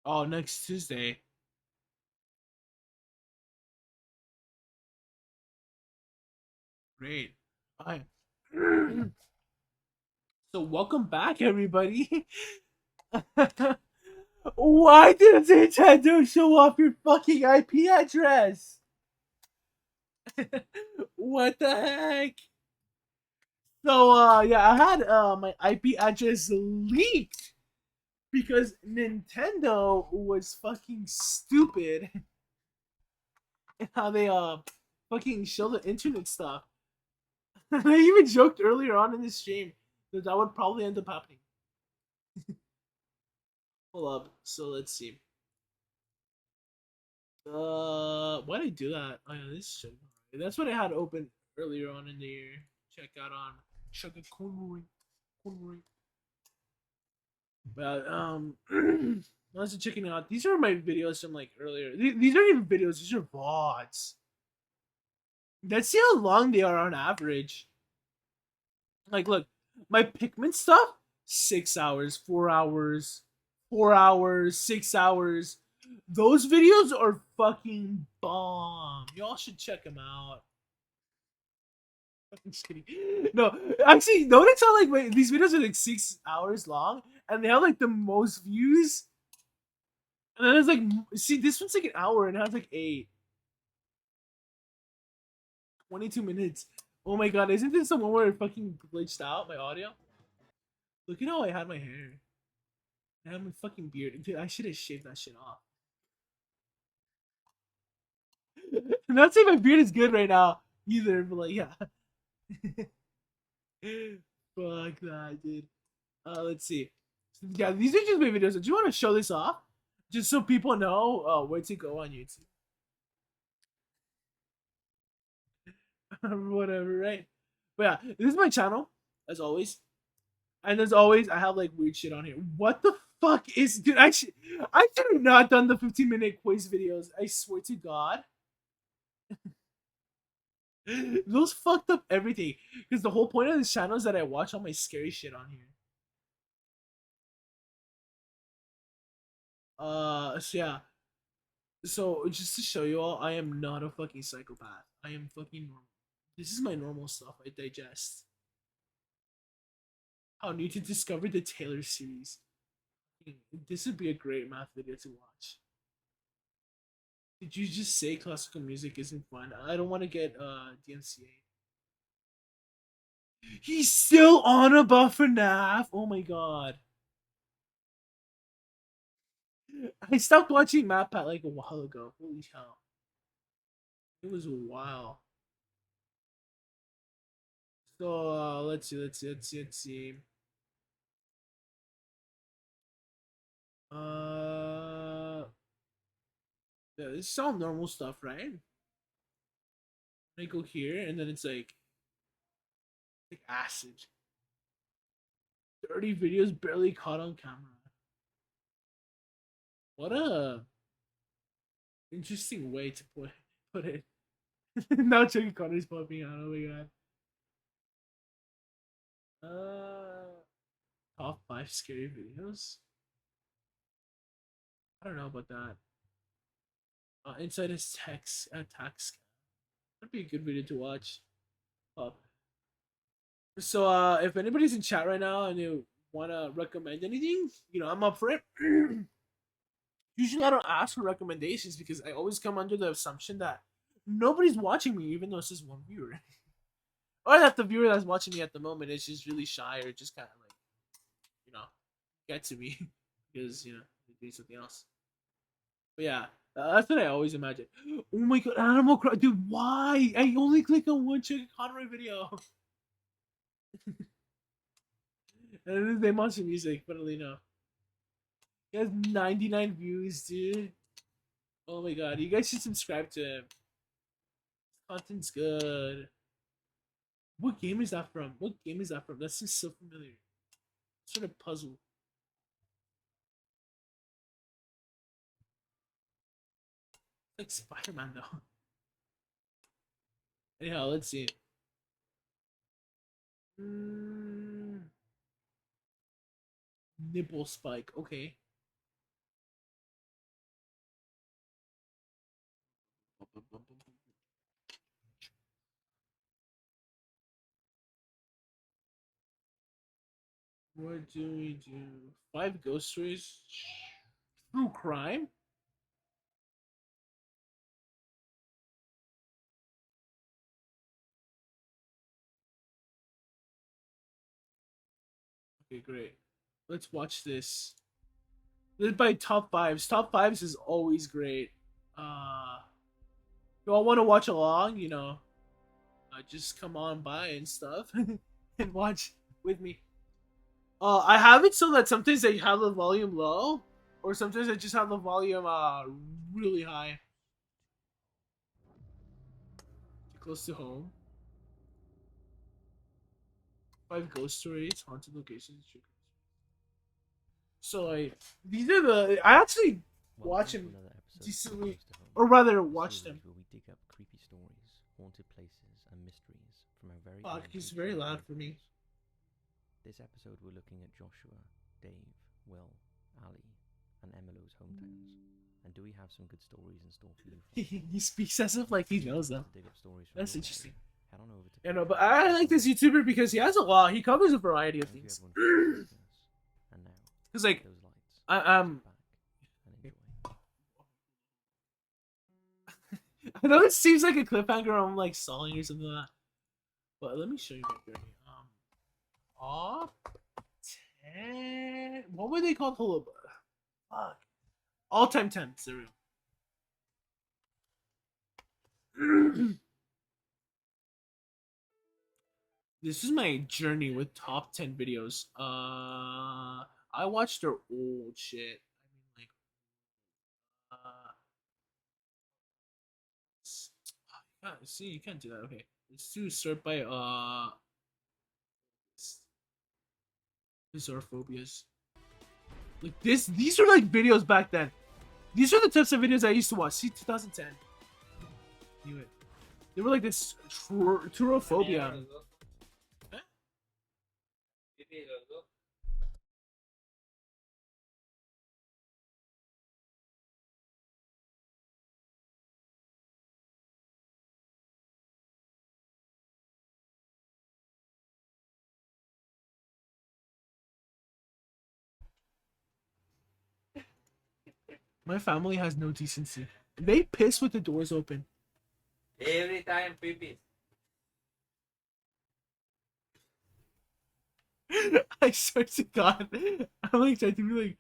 Oh, next Tuesday. Great. Hi. So welcome back, everybody. Why didn't Nintendo show off your fucking IP address? What the heck? So yeah, I had my IP address leaked because Nintendo was fucking stupid and how they fucking show the internet stuff. I even joked earlier on in the stream that that would probably end up happening. Hold up. So let's see. Why did I do that? Oh yeah, this should. That's what I had open earlier on in the year. Check out on Sugar Corner. But I was checking out. These are my videos from like earlier. These aren't even videos. These are VODs. Let's see how long they are on average. Like, look, my Pikmin stuff, 6 hours, 4 hours, 4 hours, 6 hours. Those videos are fucking bomb. Y'all should check them out. I'm just kidding. No, actually, notice how like wait, these videos are like 6 hours long, and they have like the most views. And then it's like, see, this one's like an hour, and it has like 22 minutes. Oh my god, isn't this the one where it fucking glitched out my audio? Look at how I had my hair. I had my fucking beard. Dude, I should have shaved that shit off. I'm not saying my beard is good right now either, but like, yeah. Fuck that, dude. Let's see. Yeah, these are just my videos. Do you want to show this off? Just so people know where to go on YouTube. Whatever, right? But yeah, this is my channel, as always. And as always, I have like weird shit on here. What the fuck is dude? I should have not done the 15-minute quiz videos. I swear to God. Those fucked up everything. Because the whole point of this channel is that I watch all my scary shit on here. So yeah. So just to show you all, I am not a fucking psychopath. I am fucking normal. This is my normal stuff I digest. How Newton discovered the Taylor series. This would be a great math video to watch. Did you just say classical music isn't fun? I don't want to get DMCA. He's still on about FNAF. Oh my god. I stopped watching MatPat like a while ago. Holy hell. It was a while. So let's see. Uh yeah, it's all normal stuff, right? I go here and then it's like acid. 30 videos barely caught on camera. What a interesting way to put it. Now Chucky Connor's popping out. Oh my god. Top five scary videos. I don't know about that. Inside his text text. That'd be a good video to watch. Uh, so if anybody's in chat right now and you wanna recommend anything, I'm up for it. Usually I don't ask for recommendations because I always come under the assumption that nobody's watching me, even though it's just one viewer. Or that the viewer that's watching me at the moment is just really shy or just kind of like, you know, get to me because, they do something else. But yeah, that's what I always imagine. Oh my god, Animal Crossing. Dude, why? I only click on one Chicken Conroy video. And then they monster music, funnily enough. He has 99 views, dude. Oh my god, you guys should subscribe to him. Content's good. What game is that from? What game is that from? That seems so familiar. Sort of puzzle. Like Spider Man, though. Anyhow, let's see. Mm, Nipple spike. Okay. What do we do? 5 ghost stories. True crime. Okay, great. Let's watch this. This is by top fives. Top fives is always great. You all want to watch along? Just come on by and stuff and watch with me. I have it so that sometimes I have the volume low, or sometimes I just have the volume really high. Too close to home. 5 ghost stories, haunted locations. So like these are the I actually watch them decently, or rather watch them. Where we dig up creepy stories, haunted places, and mysteries from our very Fuck, own he's Patreon very loud for me. patrons. This episode, we're looking at Joshua, Dave, Will, Ali, and Emilo's hometowns. And do we have some good stories in store for you? He speaks as if like he knows them. To dig up stories from That's your interesting. area, head on over to Yeah, no, but I like this YouTuber because he has a lot. He covers a variety of Thank you things. everyone for joining us. And now, Cause like those lights, I sit back and enjoy. I know it seems like a cliffhanger. I'm like stalling or something like that. But let me show you my journey. Top 10. What were they called? Hold up. Fuck. All time 10. There we go. This is my journey with top 10 videos. I watched their old shit. I mean, like, see, you can't do that. Okay, let's do start by bizarre phobias. Like this, these are like videos back then. These are the types of videos I used to watch. See, 2010. Knew it. They were like this turophobia. Huh? My family has no decency. They piss with the doors open. Every time pee. I swear to God, I'm like trying to be like.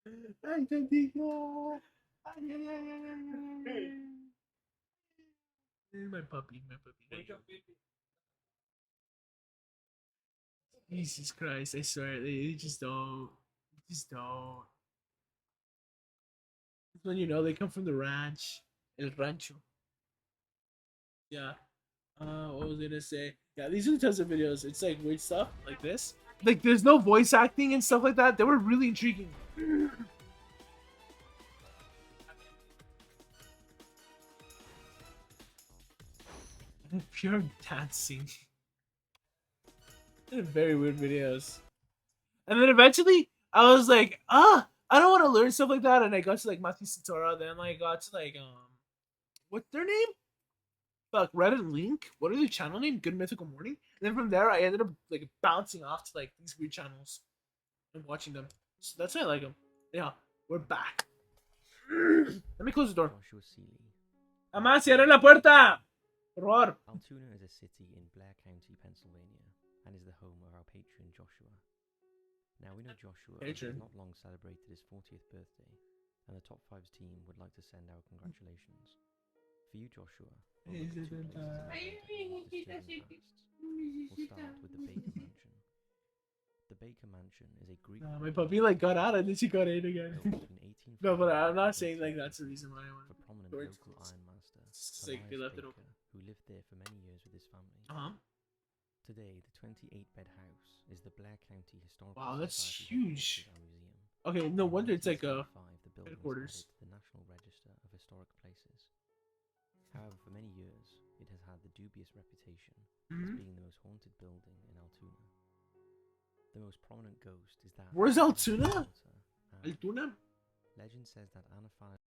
Ay, tantito. Ay, ay, ay, ay, ay, ay. My puppy, my puppy. Jesus Christ, I swear, they just don't. They just don't. That's when you know they come from the ranch. El Rancho. Yeah. What was I gonna say? Yeah, these are the types of videos. It's like weird stuff like this. Like there's no voice acting and stuff like that. They were really intriguing. Pure dancing. Very weird videos. And then eventually I was like, I don't want to learn stuff like that. And I got to like Matthew Satora. Then I got to like what's their name? Fuck, Reddit Link. What are their channel name? Good Mythical Morning. And then from there I ended up like bouncing off to like these weird channels and watching them. So that's why I like them. Yeah, we're back. Let me close the door. Joshua Seeley. Amá, cierra la puerta. Por favor. Altoona is a city in Blair County, Pennsylvania, and is the home of our patron Joshua. Now we know Joshua has not long celebrated his 40th birthday, and the Top 5's team would like to send our congratulations. For you, Joshua, we'll start with the Baker Mansion. The Baker Mansion is a Greek. My puppy like got out and then she got in again. No, but I'm not saying like that's the reason why I went. For prominent local iron master, like they left it Baker, open. who lived there for many years with his family. Today, the 28-bed house is the Blair County Historical Wow, that's Society huge. Museum. Okay, no wonder it's like a the building headquarters. The National Register of Historic Places. However, for many years, it has had the dubious reputation as being the most haunted building in Altoona. The most prominent ghost is that. Where's Altoona? Altoona? Legend says that Anna Fine.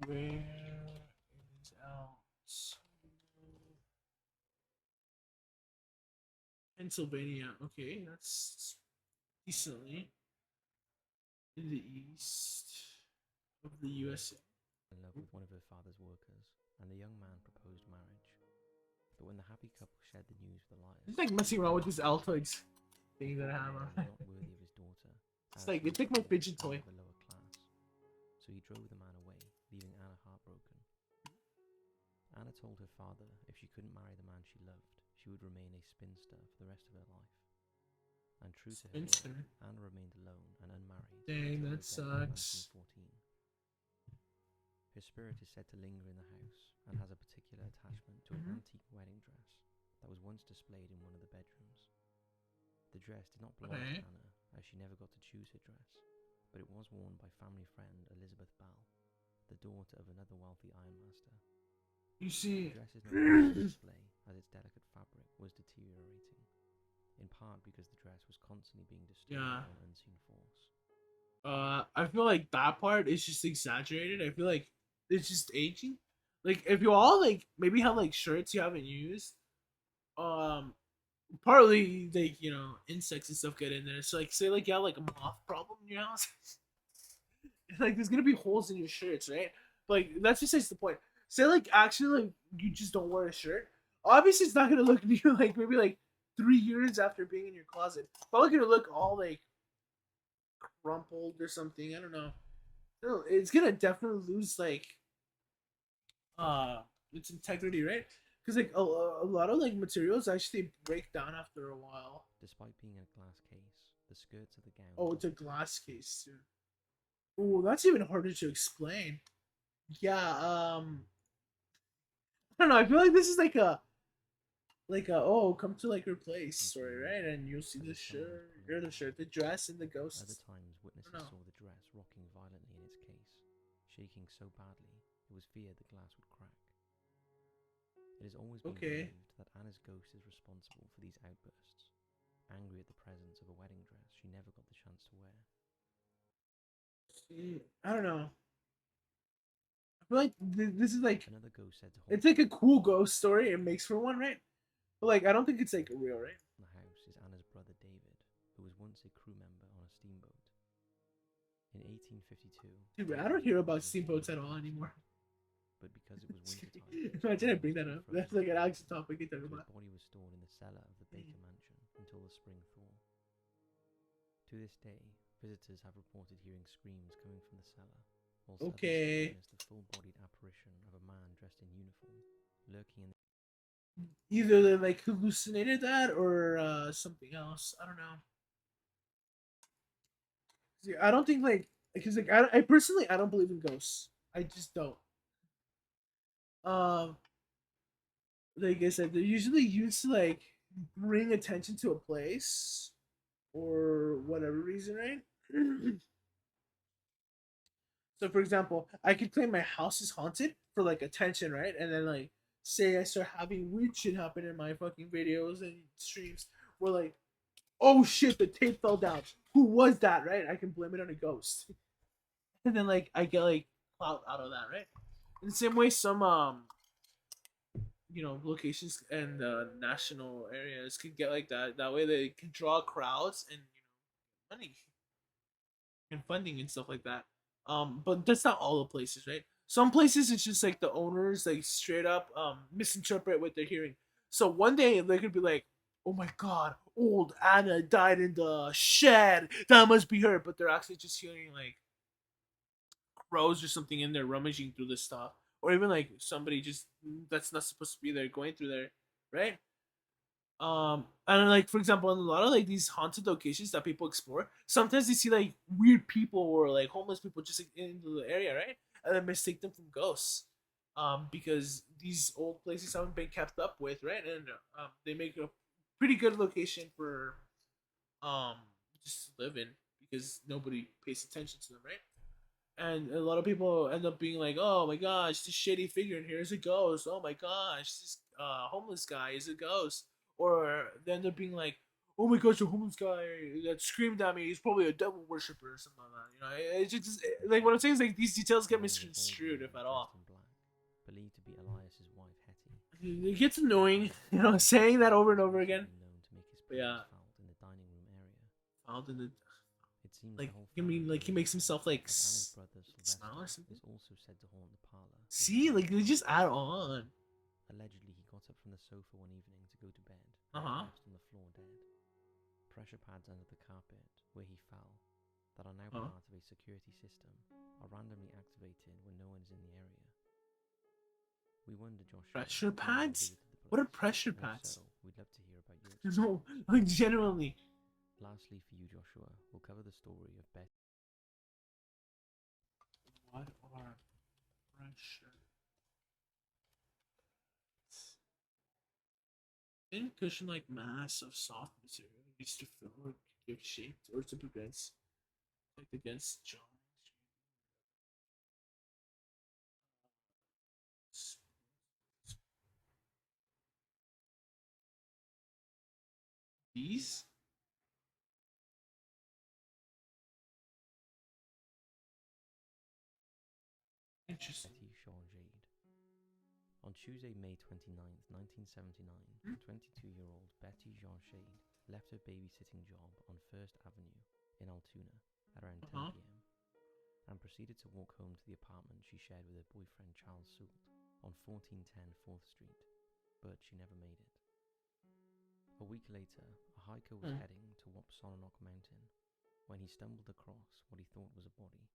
Where is Altoona? Pennsylvania. Okay, that's decently in the east of the USA. In love with one of her father's workers, and the young man proposed marriage. But when the happy couple shared the news with It's Elias, like messing around with this Altoids thing that I have. was not worthy of his daughter. It's like it's like my fidget toy. Of the lower class. So he drove the man away, leaving Anna heartbroken. Anna told her father if she couldn't marry the man she loved, she would remain a spinster for the rest of her life. And true to her word, Anna remained alone and unmarried. Dang, until that her death in sucks. 1914. Her spirit is said to linger in the house and has a particular attachment to an antique wedding dress that was once displayed in one of the bedrooms. The dress did not belong to Anna, as she never got to choose her dress, but it was worn by family friend Elizabeth Bell, the daughter of another wealthy ironmaster. You see, The dress is not on display as its delicate fabric was deteriorating, in part because the dress was constantly being disturbed by an unseen force. I feel like that part is just exaggerated. I feel like it's just aging. Like if you all like maybe have like shirts you haven't used, partly like insects and stuff get in there. So like say like you have like a moth problem in your house, like there's gonna be holes in your shirts, right? But like that's just the point. Say like actually like you just don't wear a shirt. Obviously it's not gonna look new like maybe like 3 years after being in your closet. Probably gonna look all like crumpled or something. I don't know. No, it's gonna definitely lose like its integrity, right? Because like a lot of like materials actually break down after a while. Despite being in a glass case, the skirts of the gown. Oh, it's a glass case too. Oh, that's even harder to explain. Yeah, I don't know. I feel like this is like a oh come to like your place story, right? And you'll see the shirt, the dress, and the ghost. Other times, witnesses saw the dress rocking violently in its case, shaking so badly it was feared the glass would crack. It has always been believed that Anna's ghost is responsible for these outbursts, angry at the presence of a wedding dress she never got the chance to wear. I don't know. I feel like this is like another ghost said to haunt. It's like a cool ghost story. It makes for one, right? But like, I don't think it's like real, right? The house is Anna's brother David, who was once a crew member on a steamboat. In 1852, dude, I don't hear about steamboats at all anymore. But because it was wintertime, imagine I bring that up. That's like an actual topic to talk about. His body was stored in the cellar of the Baker Mansion until the spring thaw. To this day, visitors have reported hearing screams coming from the cellar, while others witnessed the full-bodied apparition of a man dressed in uniform, lurking in the... Either they like hallucinated that or something else. I don't know. See, I don't think like because like I personally I don't believe in ghosts. I just don't. Like I said, they're usually used to like bring attention to a place or whatever reason, right? So for example, I could claim my house is haunted for like attention, right? And then like say I start having weird shit happen in my fucking videos and streams where like, oh shit, the tape fell down. Who was that, right? I can blame it on a ghost. And then like I get like clout out of that, right? In the same way some locations and national areas can get like that. That way they can draw crowds and money and funding and stuff like that. But that's not all the places, right? Some places it's just like the owners like straight up misinterpret what they're hearing. So one day they could be like, "Oh my god, old Anna died in the shed. That must be her." But they're actually just hearing like crows or something in there rummaging through the stuff, or even like somebody just that's not supposed to be there going through there, right? And like for example, in a lot of like these haunted locations that people explore, sometimes they see like weird people or like homeless people just like, into the area, right? And then mistake them from ghosts, because these old places haven't been kept up with, right? And they make a pretty good location for just to live in because nobody pays attention to them, right? And a lot of people end up being like, "Oh my gosh, this shady figure in here is a ghost. Oh my gosh, this homeless guy is a ghost." Or they end up being like, "Oh my gosh, a homeless guy that screamed at me, he's probably a devil worshiper or something like that." You know, it's just like what I'm saying is like these details get misconstrued if at all. Believed to be Elias's wife Hetty. It gets annoying, saying that over and over again. Yeah. was found in the dining room area. Found in the It seems like. the whole I mean, family like he believed makes himself like as Anna's brother smile or Sylvester something. is also said to haunt the parlor. See, like they just add on. Allegedly, he got up from the sofa one evening to go to bed, Uh-huh. collapsed on the floor dead. Pressure pads under the carpet, where he fell, that are now Huh? part of a security system, are randomly activated when no one is in the area. We wonder, Joshua, Pressure if you ever pads? visited the What are place, pressure and if pads? so, we'd love to hear about your experience. No, like genuinely. Lastly, for you, Joshua, we'll cover the story of Betty. What are pressure? Thin cushion like mass of soft material used to fill or give shape or to prevent like against jarring. These? Interesting. Betty Shaw Jade. On Tuesday, May 29th, 1979, 22-year-old Betty Jean Shade left her babysitting job on First Avenue in Altoona at around 10 p.m. and proceeded to walk home to the apartment she shared with her boyfriend Charles Soult on 1410 4th Street, but she never made it. A week later, a hiker was heading to Wapsonanock Mountain when he stumbled across what he thought was a body.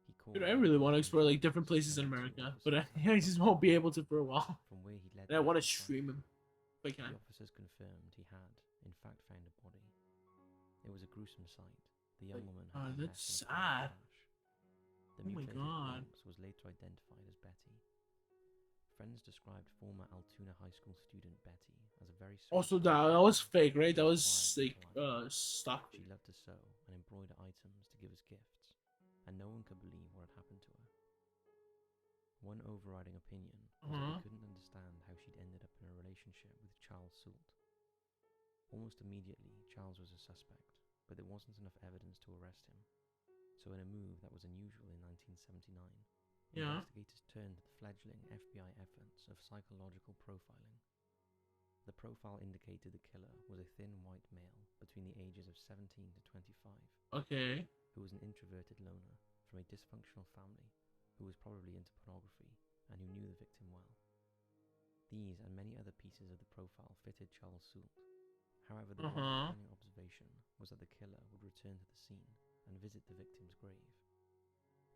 He called Dude, I really want to and explore like Jack different places in and the two America, officers but I found just won't be able to for a while. from where he led And I them want to to the stream front. him if I can. The officers confirmed he had, in fact, found a body. It was a gruesome sight. The young woman had been that's left in a car sad. crash. The Oh my mutilated God. corpse was later identified as Betty. Friends described former Altoona High School student Betty as a very sweet Also, person. that was fake, right? That She was quiet like and polite. stock. She loved to sew and embroider items to give as gifts, and no one could believe what had happened to her. One overriding opinion was that they couldn't understand how she'd ended up in a relationship with Charles Soult. Almost immediately, Charles was a suspect, but there wasn't enough evidence to arrest him. So in a move that was unusual in 1979, investigators turned to the fledgling FBI efforts of psychological profiling. The profile indicated the killer was a thin white male between the ages of 17 to 25, Okay. who was an introverted loner from a dysfunctional family, who was probably into pornography and who knew the victim well. These and many other pieces of the profile fitted Charles Soult. However, the one defining observation was that the killer would return to the scene and visit the victim's grave.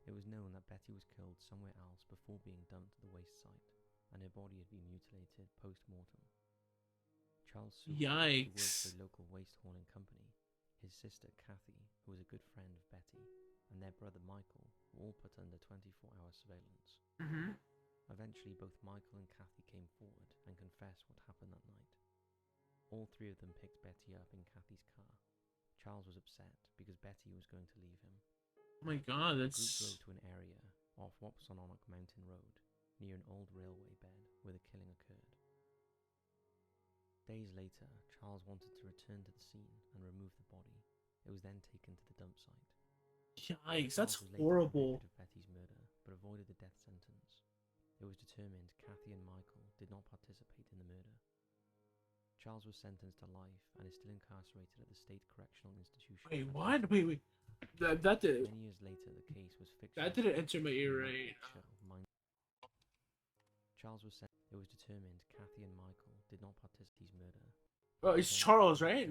It was known that Betty was killed somewhere else before being dumped at the waste site, and her body had been mutilated post-mortem. Charles Soult, who worked for a local waste hauling company, his sister Kathy, who was a good friend of Betty, and their brother Michael were all put under 24-hour surveillance. Eventually, both Michael and Kathy came forward and confessed what happened that night. All three of them picked Betty up in Kathy's car. Charles was upset because Betty was going to leave him. Oh my God, The group that's. drove to an area off Wapsonanock Mountain Road, near an old railway bed where the killing occurred. Days later, Charles wanted to return to the scene and remove the body. It was then taken to the dump site. Yikes, Charles that's was later horrible. convicted of Betty's murder, but avoided the death sentence. It was determined Kathy and Michael did not participate in the murder. Charles was sentenced to life and is still incarcerated at the State Correctional Institution. Wait, what? Wait. That did. Many years later, the case was fixed. That didn't enter my ear right. Charles was sent. It was determined Kathy and Michael did not participate in his murder. Oh, it's Charles, right?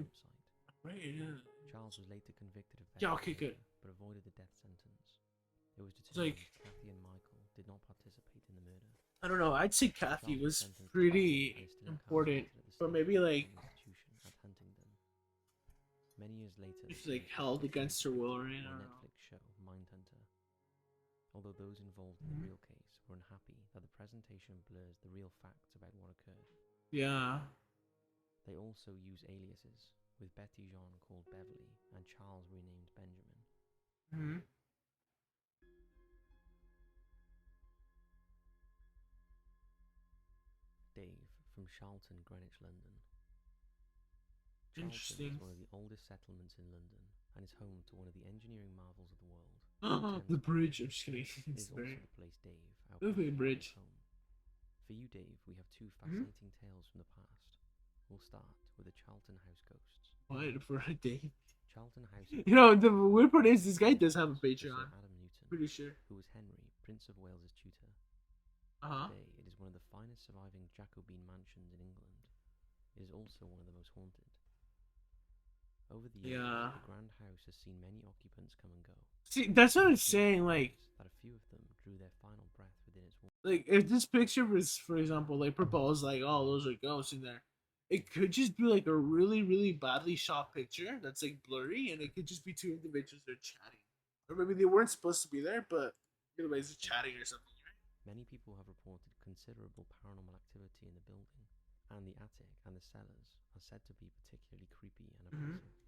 Right. Yeah. Charles was later convicted of Yeah, okay, good. but avoided the death sentence. It was It's determined like- Kathy and Michael did not participate in the murder. I don't know. I'd say Kathy Charles was sentenced to life pretty and is still important, incarcerated at the but State maybe like Correctional Institution at Huntingdon. Many years later, it's the like case held was against her will, right? I on don't the know. Netflix show Mindhunter. Although those involved in the real case were unhappy that the presentation blurs the real facts about what occurred. Yeah. They also use aliases, with Betty Jean called Beverly and Charles renamed Benjamin. Hmm. Dave from Charlton, Greenwich, London. Charlton Interesting. is one of the oldest settlements in London and is home to one of the engineering marvels of the world. The bridge. I'm just kidding. It It's is also very. the place Dave Moving outwardly bridge. calls home. For you, Dave, we have two fascinating tales from the past. We'll start with the Charlton House ghosts. What for a day? Charlton House. You know, the weird part is this guy does have a Sir Patreon. Adam Newton, Pretty sure. who was Henry, Prince of Wales's tutor. Uh huh. Today, it is one of the finest surviving Jacobean mansions in England. It is also one of the most haunted. Over the years, Yeah. the Grand House has seen many occupants come and go. See, that's what I'm saying. Like, that a few of them drew their final breath within its walls. like if this picture was, for example, like proposed, like, oh, those are ghosts in there. It could just be like a really, really badly shot picture that's like blurry, and it could just be two individuals that are chatting, or maybe they weren't supposed to be there, but anyways, they're chatting or something. Right? Many people have reported considerable paranormal activity in the building, and the attic and the cellars are said to be particularly creepy and oppressive.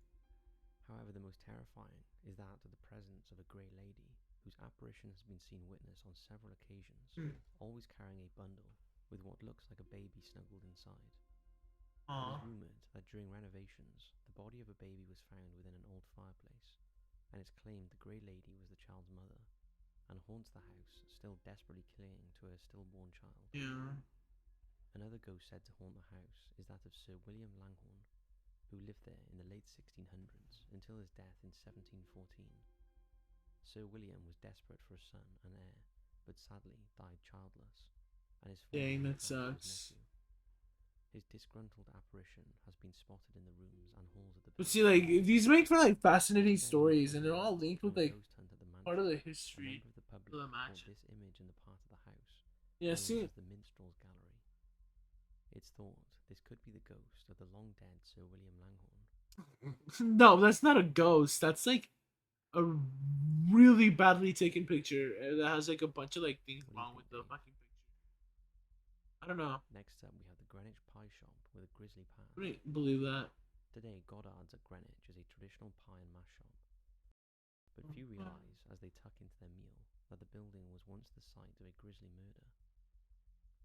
However, the most terrifying is that of the presence of a grey lady, whose apparition has been seen witnessed on several occasions, always carrying a bundle with what looks like a baby snuggled inside. It is rumoured that during renovations, the body of a baby was found within an old fireplace, and it's claimed the grey lady was the child's mother, and haunts the house, still desperately clinging to her stillborn child. Yeah. Another ghost said to haunt the house is that of Sir William Langhorne, who lived there in the late 1600s until his death in 1714. Sir William was desperate for a son and heir, but sadly died childless, and his Dang, father that passed to his sucks. nephew. His disgruntled apparition has been spotted in the rooms and halls of the But building. see, like these make for like fascinating Then, stories, and they're all linked with during a like ghost hunt at the part of the mansion, history. a member of the public the caught mansion. this image in the part of the house Yeah, known see, as the Minstrel's Gallery. It's thought this could be the ghost of the long dead Sir William Langhorne. no, that's not a ghost. That's like a really badly taken picture that has like a bunch of like things What do you wrong think, with the Dave? fucking picture. I don't know. Next up, we have the Greenwich Pie Shop with a grisly I past. wouldn't believe that. Today, Goddard's at Greenwich is a traditional pie and mash shop. But few realise, as they tuck into their meal, that the building was once the site of a grisly murder.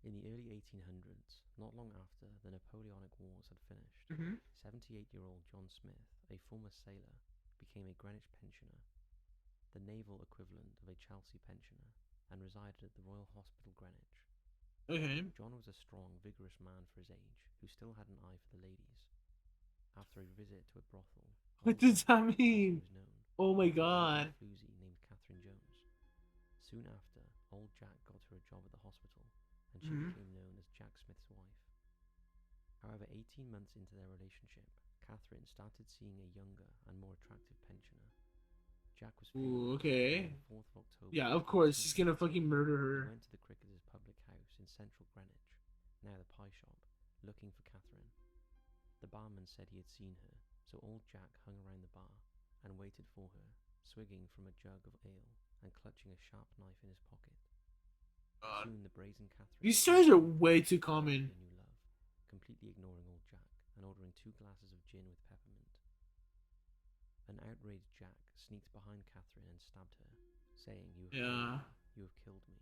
In the early 1800s, not long after the Napoleonic Wars had finished, 78-year-old John Smith, a former sailor, became a Greenwich pensioner, the naval equivalent of a Chelsea pensioner, and resided at the Royal Hospital Greenwich. Okay. John was a strong, vigorous man for his age, who still had an eye for the ladies. After a visit to a brothel, What old does Jack, that mean? was known, Oh my and a god. floozy named Catherine Jones. Soon after, old Jack got her a job at the hospital, and she became known as Jack Smith's wife. However, 18 months into their relationship, Catherine started seeing a younger and more attractive pensioner. Jack was Ooh, furious, okay. and on the 4th of October, Yeah, of course, he's gonna fucking murder he her. went to the Cricketers public house in central Greenwich, now the pie shop, looking for Catherine. The barman said he had seen her, so old Jack hung around the bar and waited for her, swigging from a jug of ale and clutching a sharp knife in his pocket. Soon the brazen Catherine... These stories are way too common. ...a new love, completely ignoring old Jack and ordering 2 glasses of gin with peppermint. An outraged Jack sneaked behind Catherine and stabbed her, saying, "You have killed me. You have killed me."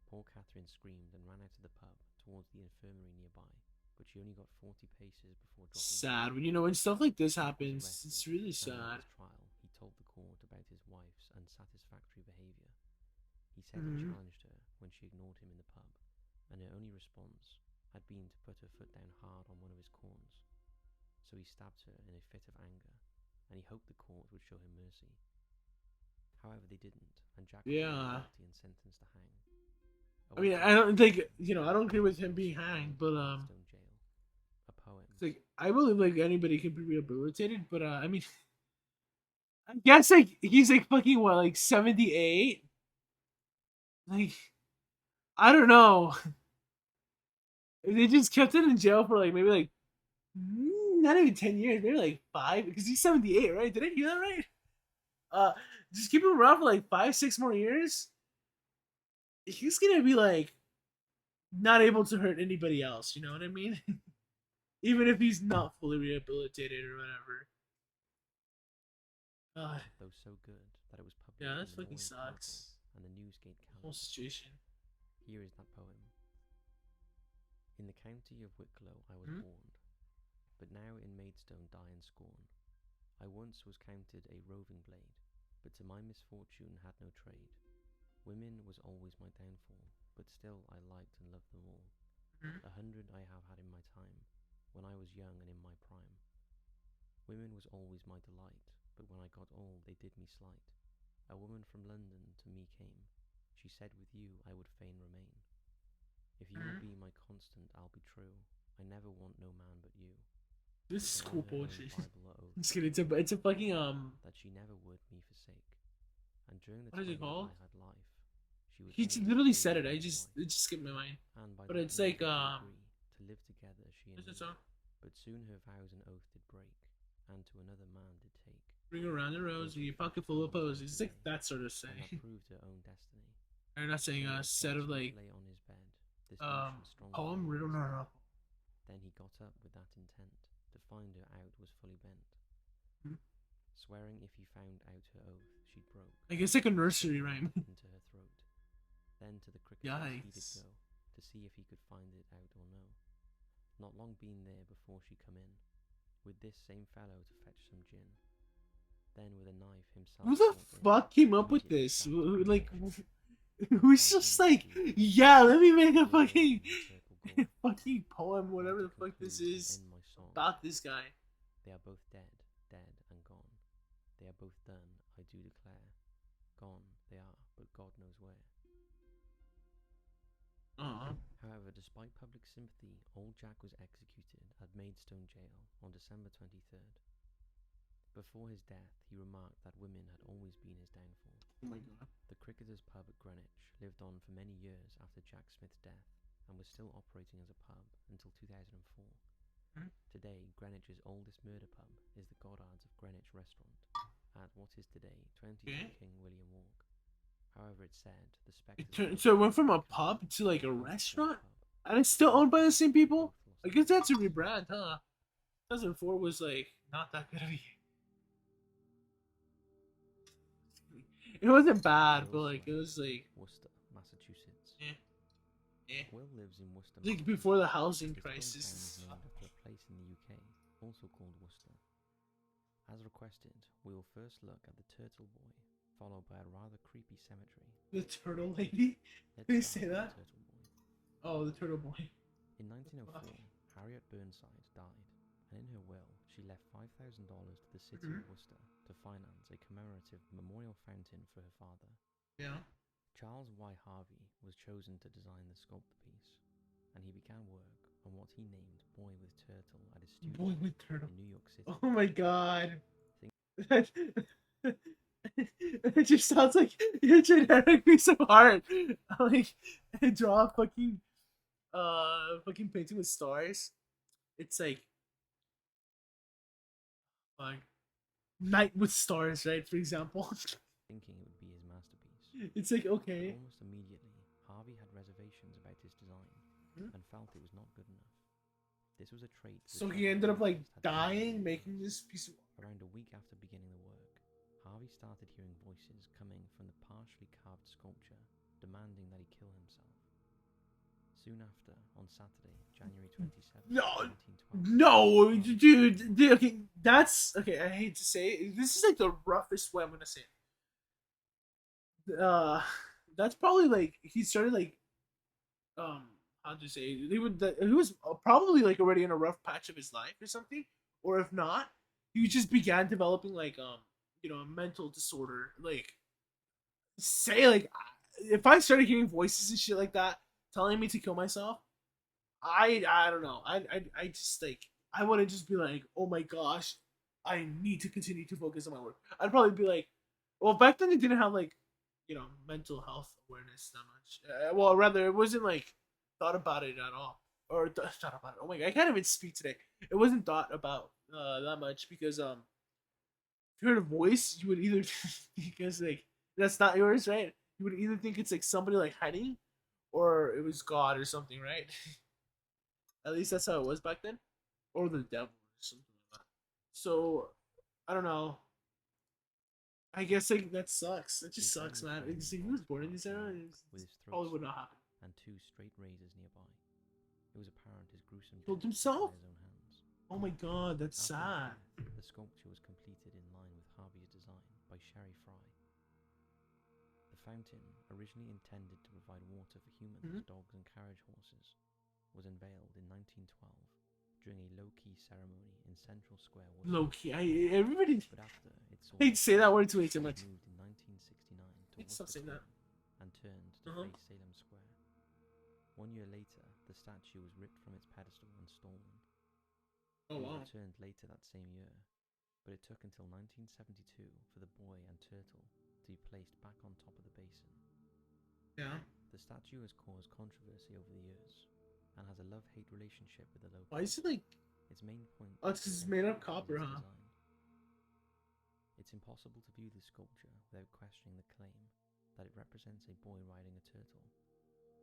Poor Catherine screamed and ran out of the pub towards the infirmary nearby, but she only got 40 paces before dropping. Sad. When you know when stuff like this Jack was happens, arrested, it's really and at sad. his trial, he told the court about his wife's unsatisfactory behaviour. He said he challenged her when she ignored him in the pub, and her only response had been to put her foot down hard on one of his corns. So he stabbed her in a fit of anger, and he hoped the court would show him mercy. However, they didn't, and Jack was found guilty and sentenced to hang. I mean, I don't think, you know, I don't agree with him being hanged, but Maidstone Jail. A poem. it's like I believe like anybody can be rehabilitated, but I mean, I guess like he's like fucking what, like 78. Like, I don't know. They just kept him in jail for like maybe like not even 10 years, maybe like 5, because he's 78, right? Did I hear that right? Just keep him around for like 5, 6 more years. He's gonna be like not able to hurt anybody else. You know what I mean? Even if he's not fully rehabilitated or whatever. Though so good that it was published Yeah, in that the fucking Morning sucks. Chronicle and the Newsgate Whole calendar. situation. Here is that poem. In the county of Wicklow I was born, but now in Maidstone die in scorn. I once was counted a roving blade, but to my misfortune had no trade. Women was always my downfall, but still I liked and loved them all. 100 I have had in my time, when I was young and in my prime. Women was always my delight, but when I got old they did me slight. A woman from London to me came, she said with you I would fain remain. If you will be my constant, I'll be true, I never want no man but you. This is But cool on her own poetry. Bible oath Just kidding. It's a fucking that she never would me forsake, and during the What is time it that called? I had life, she would He always literally be said it. my I wife. it just skipped my mind. And by But that it's blood like did we agree to live together, she and what's me. the song? But soon her vows and oath did break, and to another man did take. Ring around the rosy, your pocket full of posies. It's like that sort of And that saying. proved her own destiny. They're not saying a But set of John like Smith lay on his bed, this notion strong poem within written his on head. a Then he got up with that intent, to find her out was fully bent. Swearing if he found out her oath, she'd broke. I guess like a nursery rhyme. Into her throat. Then to the cricket he did Yikes. go, to see if he could find it out or no. Not long been there before she come in, with this same fellow to fetch some gin. Then with a knife himself. Who the brought in, fuck came up with immediately this? stabbed Like, him. who's just like, yeah, let me make a fucking fucking poem, whatever the fuck this is, about this guy. They are both dead, dead and gone. They are both done, I do declare. Gone they are, but God knows where. However, despite public sympathy, old Jack was executed at Maidstone Jail on December 23rd. Before his death, he remarked that women had always been his downfall. Oh my god. The Cricketers pub at Greenwich lived on for many years after Jack Smith's death and was still operating as a pub until 2004. Today, Greenwich's oldest murder pub is the Goddards of Greenwich restaurant at what is today 22 King William Walk. However, it's said the spectres... So it went from a pub to like a restaurant? And it's still owned by the same people? I guess that's a rebrand, huh? 2004 was like not that good of a year. It wasn't bad, but like it was like Worcester, Massachusetts. Yeah. Will lives in Worcester. like before the housing His crisis. hometown is named after a place in the UK, also called Worcester. As requested, we will first look at the Turtle Boy, followed by a rather creepy cemetery. The turtle lady? Let's Did they start say with that? The Turtle Boy. Oh, the turtle boy. In 1904, fuck? Harriet Burnside died, and in her will, she left $5,000 to the city of Worcester to finance a commemorative memorial fountain for her father. Yeah. Charles Y. Harvey was chosen to design the sculpture piece, and he began work on what he named Boy with Turtle at his studio Boy with turtle. in New York City. Oh my god. It just sounds like a generic piece of art. Like, draw a fucking painting with stars. It's like, night with stars, right? For example. Thinking it would be his masterpiece. It's like, okay. Almost immediately, Harvey had reservations about his design and felt it was not good enough. This was a trait. So which he ended up like artists had dying found. making this piece of Around a week after beginning the work, Harvey started hearing voices coming from the partially carved sculpture, demanding that he kill himself. Soon after, on Saturday, January 27th, No. 1912, No, dude, okay, that's okay. I hate to say it. This is like the roughest way I'm gonna say it. That's probably like he started like, how to say it? He was probably like already in a rough patch of his life or something, or if not, he just began developing like a mental disorder. Like, say like, if I started hearing voices and shit like that telling me to kill myself, I don't know. I just like I wouldn't just be like, oh my gosh, I need to continue to focus on my work. I'd probably be like, well, back then they didn't have like, mental health awareness that much. Well, rather it wasn't like thought about it at all, or thought about it. Oh my god, I can't even speak today. It wasn't thought about that much because if you heard a voice, you would either because like that's not yours, right? You would either think it's like somebody like hiding, or it was God or something, right? At least that's how it was back then, or the devil or something like that. So I don't know. I guess like that sucks. It just sucks, man. It's like, he was born in this era. with his Probably throat would not happen. and two straight razors nearby. It was apparent his gruesome Killed death was himself? by his own hands. Oh my god, that's After sad. his death, the sculpture was completed in line with Harvey's design by Sherry Fry. The fountain, originally intended to provide water for humans, dogs and carriage horses, was unveiled in 1912 during a low-key ceremony in Central Square, Low Worcester. key. Everybody But after it saw hate to say that word way too much. moved in 1969 to Stop Worcester saying that. Court and turned to face Salem Square. 1 year later, the statue was ripped from its pedestal and stolen. Oh It wow. was returned later that same year, but it took until 1972 for the boy and turtle to be placed back on top of the basin. Yeah. The statue has caused controversy over the years and has a love-hate relationship with the locals. Why is it like? Its main point Oh, it's 'cause it's made of copper, huh? design. It's impossible to view the sculpture without questioning the claim that it represents a boy riding a turtle.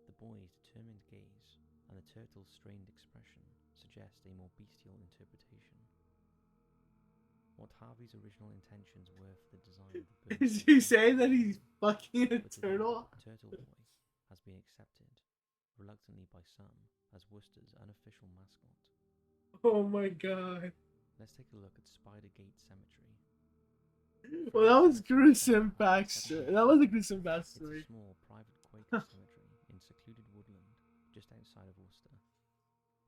The boy's determined gaze and the turtle's strained expression suggest a more bestial interpretation. What Harvey's original intentions were for the design of the bird Is he saying that he's fucking a but the turtle? Turtle Boy has been accepted, reluctantly by some, as Worcester's unofficial mascot. Oh my god. Let's take a look at Spidergate Cemetery. Well, that was gruesome backstory. That was a gruesome It's a backstory. small private Quaker cemetery in secluded woodland just outside of Worcester.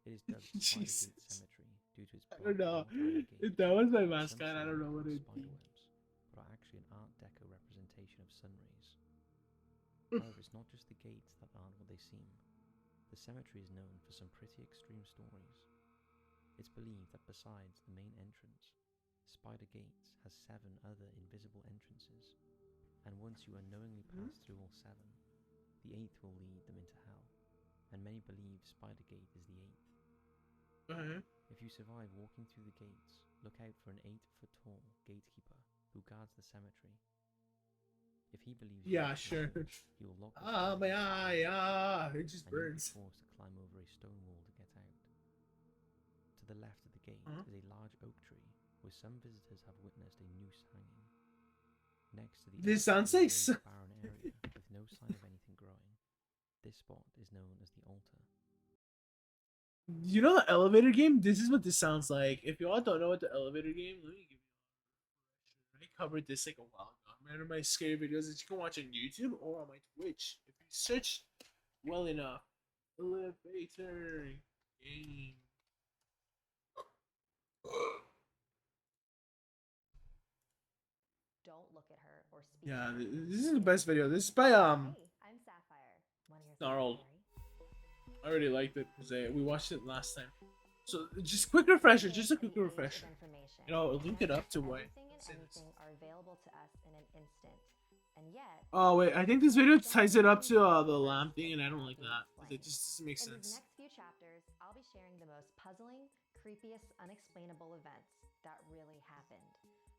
It is dubbed Jesus. Spidergate Cemetery due to its I don't know. black iron gate. If that was my Some mascot, I don't know what say it'd be. spiderwebs, but are actually an Art Deco representation of sun rays. However, it's not just the gates that aren't what they seem. The cemetery is known for some pretty extreme stories. It's believed that besides the main entrance, Spider Gates has 7 other invisible entrances, and once you unknowingly pass through all 7, the 8th will lead them into hell, and many believe Spider Gate is the 8th. If you survive walking through the gates, look out for an 8-foot-tall gatekeeper who guards the cemetery. If he believes you Yeah, are sure. innocent, he will lock the Ah, stone my door eye, ah, it just and you'll be burns. forced to climb over a stone wall to get out. To the left of the gate is a large oak tree where some visitors have witnessed a noose hanging. Next to the This oak sounds tree like is a so- barren area with no sign of anything growing. This spot is known as the altar. You know the elevator game? This is what this sounds like. If y'all don't know what the elevator game, let me give you. I covered this like a while ago. Man, of my scary videos that you can watch on YouTube or on my Twitch. If you search well enough, elevator game. Don't look at her or speak. Yeah, to her. this is the best video. This is by Hey, I'm Sapphire. Want to hear some Gnarled. story? I already liked it because we watched it last time. So just quick refresher, just a quick The age of refresher. information. You know, link it up to what. Everything and anything are available to us in an instant, and yet. Oh wait, I think this video ties it up to the lamp thing, and I don't like that. It just doesn't make In these sense. next few chapters, I'll be sharing the most puzzling, creepiest, unexplainable events that really happened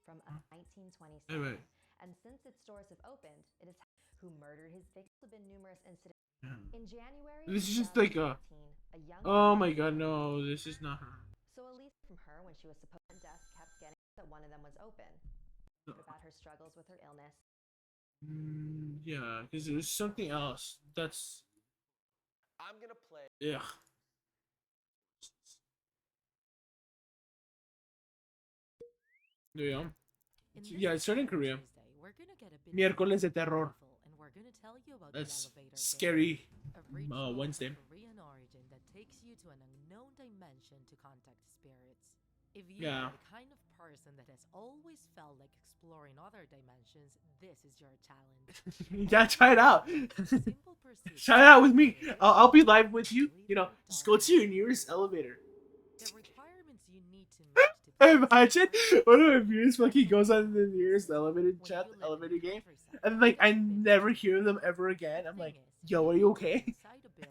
from 1927. Anyway. And since its doors have opened, it is who murdered his victims. There have been numerous incidents. In January, This is just like a. 2018, young Oh woman my was god, killed. no, this is not her. So Elise from her when she was supposed to desk kept getting that one of them was open. About her struggles with her illness. Yeah, because there's something else. That's. I'm gonna play. Yeah. Yeah. Yeah, it started in Korea. Miércoles de terror. That's scary. Wednesday. Korean origin that takes you to an unknown dimension to contact spirits. If you Yeah. are the kind of person that has always felt like exploring other dimensions, this is your challenge. Yeah, try it out. Simple procedure Try it out with me. to I'll be live with you. You know, just go to your nearest elevator. The requirements you need to meet to Imagine one of my viewers fucking goes on the nearest elevator chat, elevator game, and like I never hear them ever again. I'm like, yo, are you okay?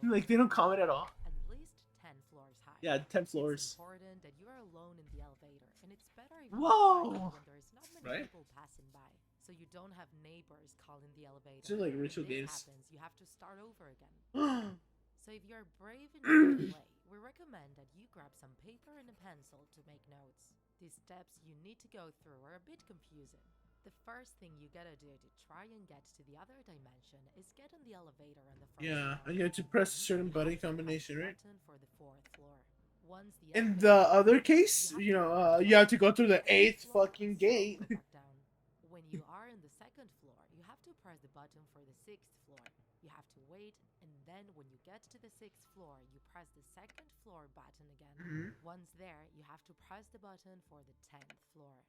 Like they don't comment at all. At least 10 floors high. Yeah, 10 It's floors. important that you are alone in the elevator, and it's better if Whoa! you park when there's not many Right? people passing by, so you don't have neighbors calling the elevator. It's in, like, If ritual this games. happens, you have to start over again. So if you're brave enough to play, we recommend that you grab some paper and a pencil to make notes. These steps you need to go through are a bit confusing. The first thing you gotta do to try and get to the other dimension is get on the elevator on the first Yeah, floor. and you have to press a certain Then button you have to press combination, the right? button for the 4th floor. Once the In elevator the is other open, case, have you to know, go you have to go through the to 8th floor fucking and slowly gate. go back down. When you are in the 2nd floor, you have to press the button for the 6th floor. You have to wait and then then when you get to the 6th floor, you press the 2nd floor button again. Mhm. Once there, you have to press the button for the 10th floor.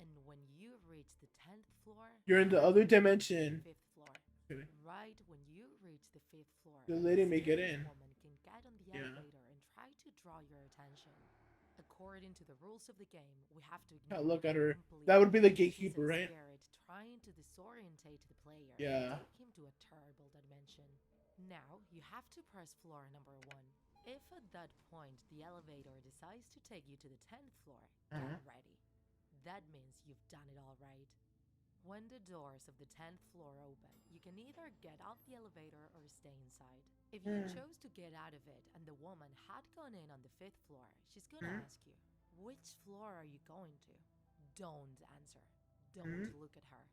And when you reach the 10th floor, You're in the press other the button for the dimension. 5th floor. Okay. Right when you reach the 5th floor, The lady may get scary in. woman can get on the Yeah. elevator and try to draw your attention. According to the rules of the game, we have to Can't ignore look at her her. That would be the completely. She's gatekeeper, a right? spirit trying to disorientate the player Yeah. and take him to a terrible dimension. Now you have to press floor number 1. If at that point the elevator decides to take you to the 10th floor, Uh-huh. get ready. That means you've done it all right. When the doors of the 10th floor open, you can either get off the elevator or stay inside. If you chose to get out of it and the woman had gone in on the 5th floor, she's gonna ask you, which floor are you going to? Don't answer. Don't look at her.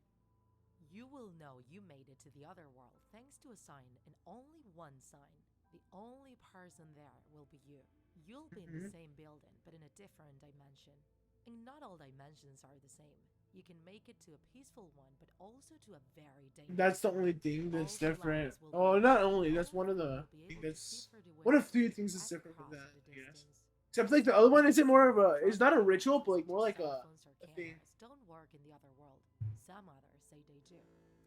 You will know you made it to the other world thanks to a sign, and only one sign. The only person there will be you. You'll be in the same building, but in a different dimension. And not all dimensions are the same. You can make it to a peaceful one, but also to a very dangerous That's the one. only thing that's All the different. lights will be Oh, lit, not and only. That's all one of you the. will I be think able to that's see through the one of windows few and things that's look different from across that. at the I guess. distance. Except like the other one isn't more of a. It's not a ritual, but like more like a. Cell phones or a thing. cameras don't work in the other world. Some others say they do.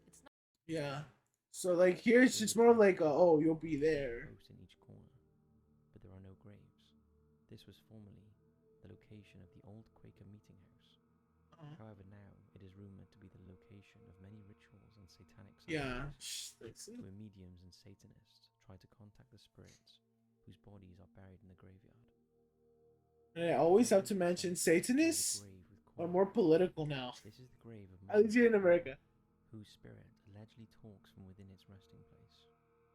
It's not Yeah. So like here it's just more of like a, oh, you'll be there. Post in each corner, but there are no graves. This was formerly the location of the old Quaker meeting house. However, now it is rumored to be the location of many rituals and satanic Yeah. ceremonies, where mediums and Satanists try to contact the spirits whose bodies are buried in the graveyard. And I always have to mention There is a Satanists grave with are coins. more political now. This is the grave of At least here in Margaret, America. whose spirit allegedly talks from within its resting place.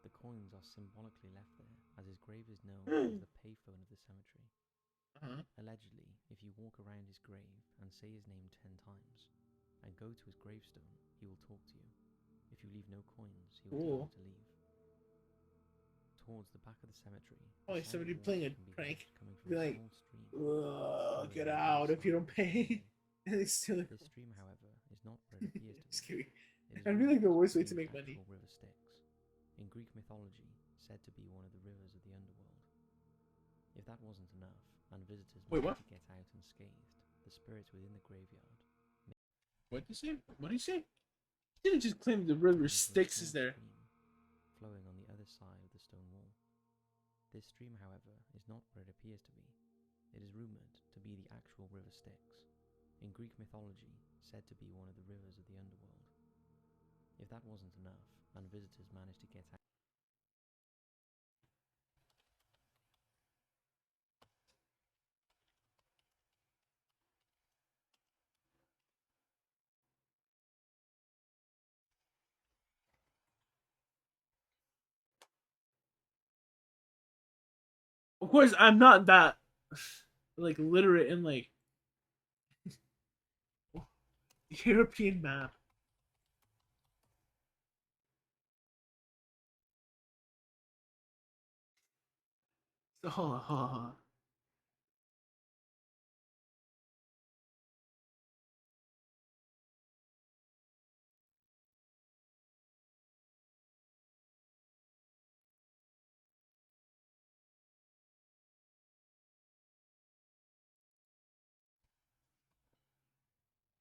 The coins are symbolically left there, as his grave is known as the payphone of the cemetery. Allegedly, if you walk around his grave and say his name 10 times, and go to his gravestone, he will talk to you. If you leave no coins, he will tell you to leave. Towards the back of the cemetery, Oh, the like sound somebody of playing a water can be prank. heard coming from Be a like, small stream. get out if you don't pay. And they steal it. This stream, however, is not where it appears to Just be. kidding. It is I feel like the rumored worst way to be make the money. actual river Styx, in Greek mythology said to be one of the rivers of the underworld. If that wasn't enough, and visitors Wait, managed what? to get out unscathed, the spirits within the graveyard What did you say? What did you say? You didn't just claim the river into a Styx is small there. stream flowing on the other side of the stone wall. This stream, however, is not where it appears to be. It is rumored to be the actual river Styx, in Greek mythology said to be one of the rivers of the underworld. If that wasn't enough, and visitors managed to get out. Of course, I'm not that like literate in like European map. So hold on, hold on,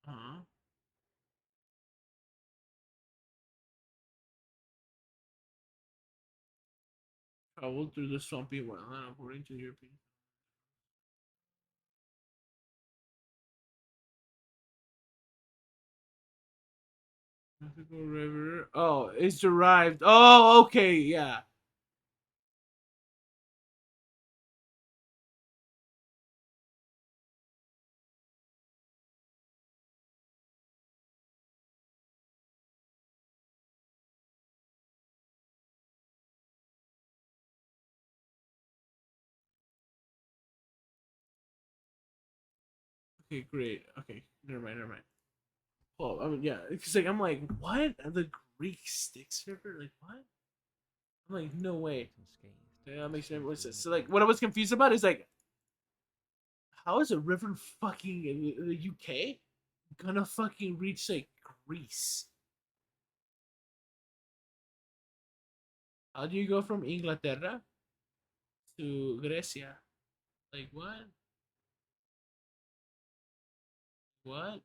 hold on. Travel through the swampy wetland according to European. Mythical river. Oh, it's derived. Oh, okay, yeah. Okay, great. Okay, never mind, never mind. Well, I mean, yeah, because like I'm like, what? The Greek Styx River? Like what? I'm like, no way. Unscathed. Yeah, that makes The more spirits sense. So within the like, what I was confused about is like, how is a river fucking in the UK gonna fucking reach like Greece? How do you go from Inglaterra to Grecia? Like what? What?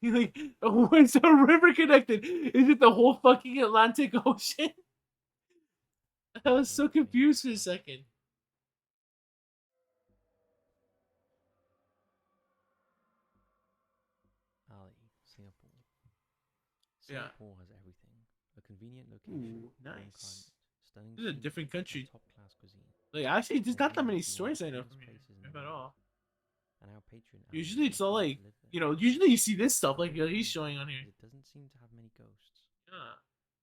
Like, where's the river connected? Is it the whole fucking Atlantic Ocean? I was so confused for a second. Ali, Singapore. Yeah. Singapore has everything. A convenient location, Ooh, warm nice. climate, stunning This is a scenery, different country. and top-class cuisine. Like, actually, there's not that Although many it's one of stories the I know coolest from here, places in if the at world. all. And our patron Ali Usually, it's all recommends like, to live there. you know, usually you see this stuff like he's showing on here. It doesn't seem to have many ghosts. Yeah.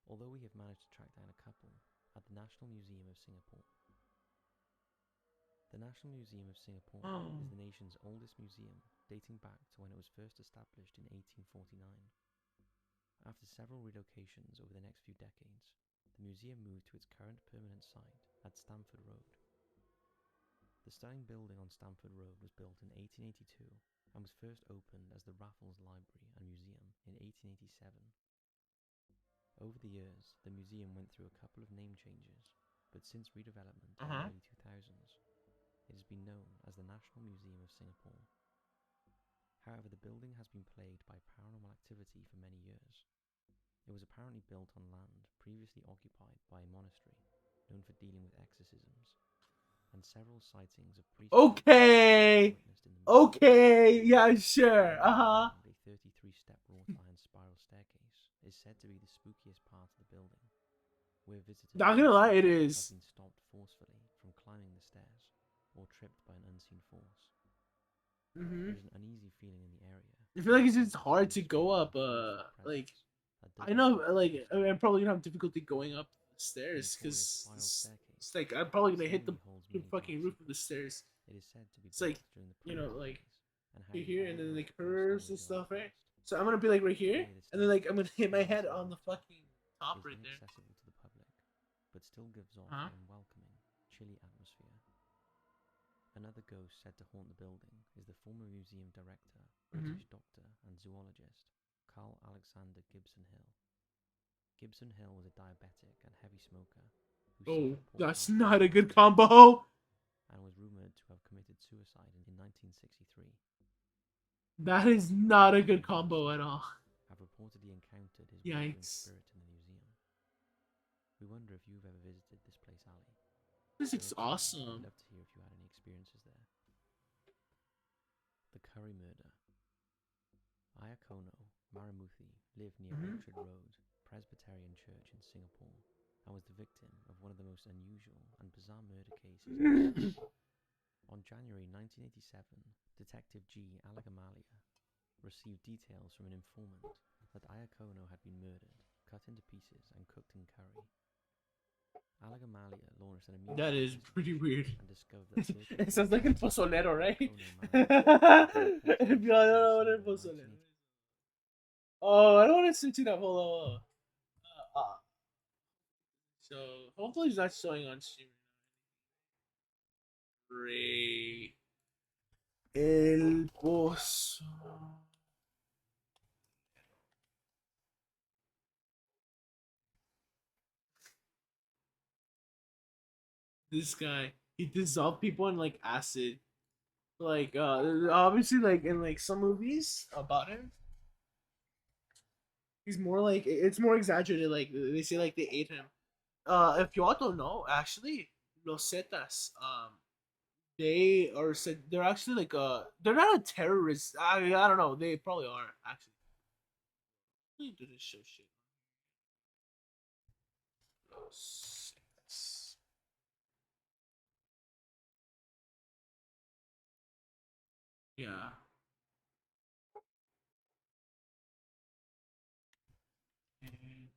Although we have managed to track down a couple at the National Museum of Singapore. The National Museum of Singapore is the nation's oldest museum, dating back to when it was first established in 1849. After several relocations over the next few decades, the museum moved to its current permanent site at Stamford Road. The stunning building on Stamford Road was built in 1882 and was first opened as the Raffles Library and Museum in 1887. Over the years, the museum went through a couple of name changes, but since redevelopment in the early 2000s, it has been known as the National Museum of Singapore. However, the building has been plagued by paranormal activity for many years. It was apparently built on land previously occupied by a monastery known for dealing with exorcisms, and several sightings of priests. Okay. Okay. Yeah, sure. A 33-step wrought iron spiral staircase is said to be the spookiest part of the building, where visitors Not gonna lie, it have is. been stopped forcefully from climbing the stairs or tripped by an unseen force. There's an uneasy feeling in the area. I feel like it's just hard to go up. Like I know, like I'm probably gonna have difficulty going up the stairs because it's like I'm probably gonna hit the fucking roof of the stairs. It is said to be It's like, during the you know, like and you're here and then the curves and stuff, right? So I'm gonna be like right here, and then like I'm gonna hit my head on the fucking top right there. inaccessible to the public, but still gives off Huh? an unwelcoming, chilly atmosphere. Another ghost said to haunt the building is the former museum director, British doctor and zoologist, Carl Alexander Gibson Hill. Gibson Hill was a diabetic and heavy smoker who Oh, suffered poor that's health not a good combo. and was rumored to have committed suicide in 1963. That is not a good combo at all. Have reportedly encountered his wandering Yikes. spirit in the museum. We wonder if you've ever visited this place, Ali. This We'd is love to- awesome. We'd love to hear if you had any experiences there. The Curry Murder. Iakono Maramuthi lived near Orchard Road Presbyterian Church in Singapore and was the victim of one of the most unusual and bizarre murder cases. On January 1987, Detective G. Alagamalia received details from an informant that Iakono had been murdered, cut into pieces, and cooked in curry. Alagamalia launched an immediate That is pretty weird. and discovered that It sounds like a pozolero, right? Iakono If y'all don't know what a pozolero is. Oh, I don't want to switch it up. Hold on. So hopefully it's not showing on stream. Great. El Pozo. This guy, he dissolved people in like acid. Like obviously like in like some movies about him. He's more like it's more exaggerated, like they say like they ate him. If you all don't know, actually, Los Zetas, they are said they're actually like they're not a terrorist. I don't know, they probably are actually. Let me do this show shit. Los Zetas. Yeah. And-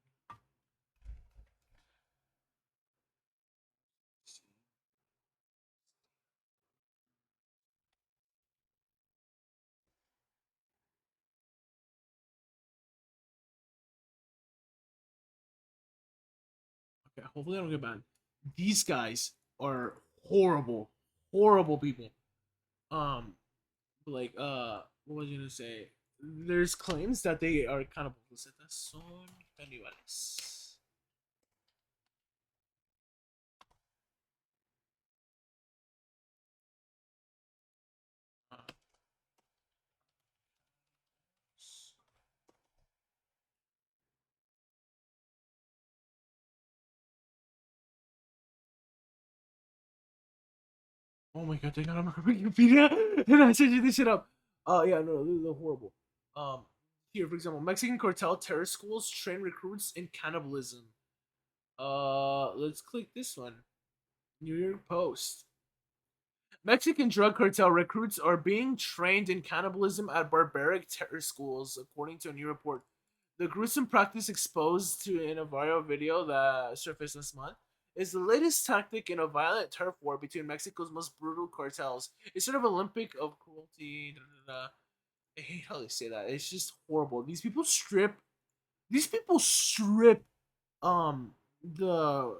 Okay, hopefully I don't get banned. These guys are horrible, horrible people. Like what was I gonna say? There's claims that they are kind of Los Zetas son caníbales. Oh my god, they got on my Wikipedia and I searched this shit up. Yeah, no, they're horrible. Here, for example, Mexican cartel terror schools train recruits in cannibalism. Let's click this one. New York Post. Mexican drug cartel recruits are being trained in cannibalism at barbaric terror schools, according to a new report. The gruesome practice exposed to in a viral video that surfaced this month is the latest tactic in a violent turf war between Mexico's most brutal cartels. It's sort of Olympic of cruelty. Da, da, da. I hate how they say that. It's just horrible. These people strip. These people strip. The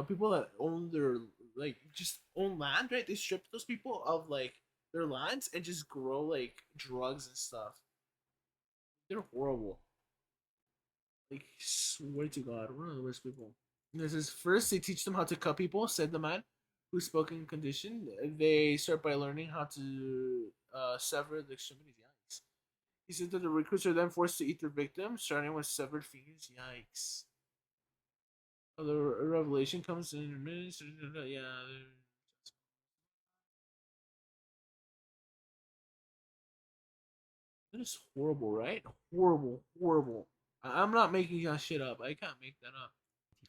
people that own their like just own land, right? They strip those people of like their lands and just grow like drugs and stuff. They're horrible. Like, swear to God, one of the worst people. This is first they teach them how to cut people, said the man who spoke in condition. They start by learning how to sever the extremities. Yikes. He said that the recruits are then forced to eat their victims, starting with severed fingers. Yikes. Oh, the revelation comes in minutes. Yeah. That is horrible, right? Horrible, horrible. I'm not making that shit up. I can't make that up.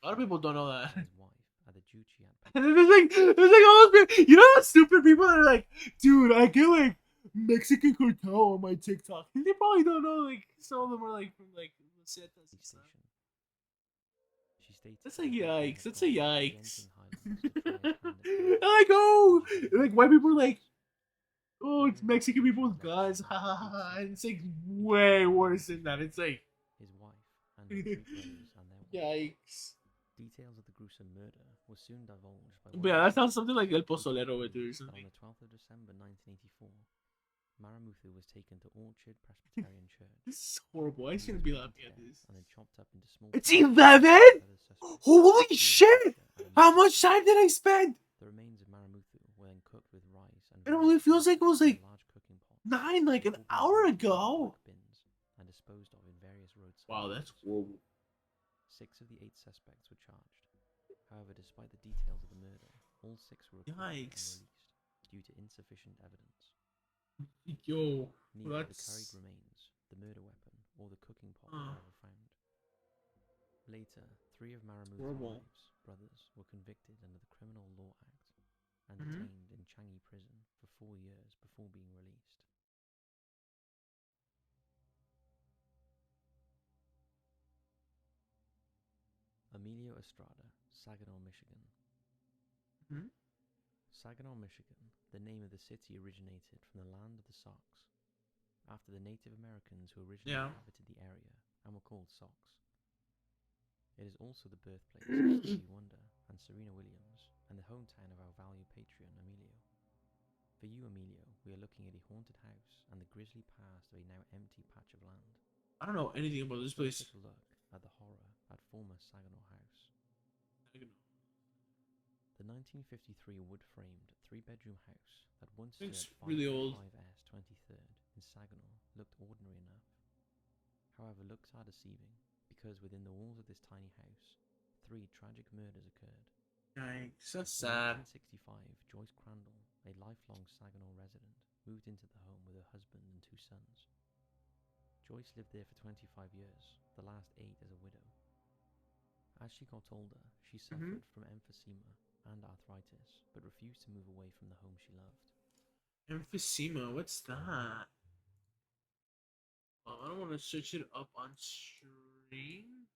A lot of people don't know that. His wife at the Juchi at And then there's like all those people, you know those stupid people that are like, dude, I get like Mexican cartel on my TikTok. They probably don't know, like some of them are like from like Lucetas and stuff. station. She stated That's a that the gun yikes. had That's a gone to the yikes. Argentine highlands to try his hand at Like, oh, like white people are like, oh, it's Mexican people with guns, ha ha ha ha. And it's like way worse than that. It's like, his wife and her 3 brothers and their wife. yikes. Details of the gruesome murder were soon divulged by But yeah, that sounds something like El Pozolero would do or on something. the 12th of December 1984. Maramuthu was taken to Orchard Presbyterian Church. This is horrible. I shouldn't be laughing at this. And then chopped up into small It's pieces 11? by other suspects. Holy He was shit! later at a How meeting. much time did I spend? The remains of Maramuthu were then cooked with rice and It only feels like it was in like a large cooking pot. 9, like an Before being hour dumped into ago. black bins and disposed of in various roadside Wow, that's bins. horrible. 6 of the 8 suspects were charged. However, despite the details of the murder, all 6 were acquitted and Yikes. released due to insufficient evidence. Yo, Neither the that's carried remains, the murder weapon, or the cooking pot Uh. were ever found. Later, 3 of Maramuthu's Horrible. wives, brothers, were convicted under the Criminal Law Act and Mhm. detained in Changi prison for 4 years before being released. Emilio Estrada, Saginaw, Michigan. Mhm. Saginaw, Michigan, the name of the city originated from the land of the Sox, after the Native Americans who originally inhabited the area and were called Sox. It is also the birthplace of Stevie Wonder and Serena Williams, and the hometown of our valued patron, Emilio. For you, Emilio, we are looking at a haunted house and the grisly past of a now empty patch of land. I don't know anything about this place. Take a look at the horror at former Saginaw House. The 1953 wood-framed 3-bedroom house that once stood It's at really old. 5S 23rd in Saginaw looked ordinary enough. However, looks are deceiving, because within the walls of this tiny house, 3 tragic murders occurred. Yikes, that's In sad. 1965, Joyce Crandall, a lifelong Saginaw resident, moved into the home with her husband and 2 sons. Joyce lived there for 25 years, the last 8 as a widow. As she got older, she suffered from emphysema and arthritis, but refused to move away from the home she loved. Emphysema, what's that? Oh, I don't want to search it up on stream.